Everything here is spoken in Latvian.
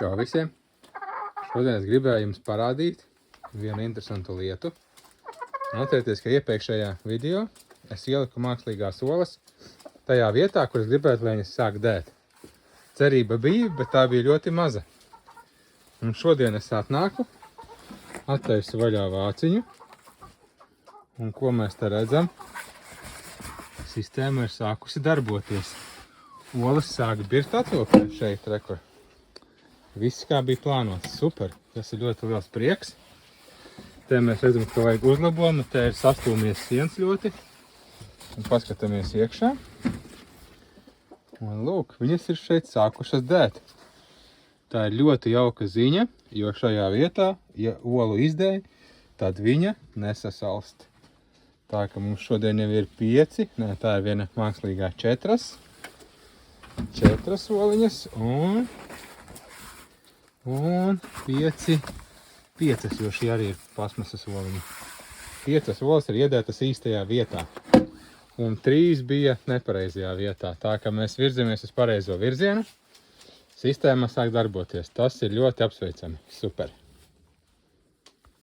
Čau visiem! Šodien es gribēju jums parādīt vienu interesantu lietu. Atcerieties, ka iepriekšējā video es ieliku mākslīgās olas tajā vietā, kur es gribētu, lai viņas sāk dēt. Cerība bija, bet tā bija ļoti maza. Un šodien es atnāku, attaisu vaļā vāciņu. Un ko mēs te redzam? Sistēma ir sākusi darboties. Olas sāk birt atvilkt šeit, rekur. Viss kā bija plānots, super, tas ir ļoti liels prieks. Te mēs redzam, ka vajag uzlabojumu, te ir sastūmies sienas ļoti. Un paskatāmies iekšā. Un lūk, viņas ir šeit sākušas dēt. Tā ir ļoti jauka ziņa, jo šajā vietā, ja olu izdēj, tad viņa nesasalst. Tā ka mums šodien jau ir 5, tā ir viena mākslīgā 4 oliņas un 5, jo šī arī ir plasmasas oliņa. 5 olas ir iedētas īstajā vietā, un 3 bija nepareizajā vietā. Tā ka mēs virzamies uz pareizo virzienu, sistēma sāk darboties. Tas ir ļoti apsveicami. Super!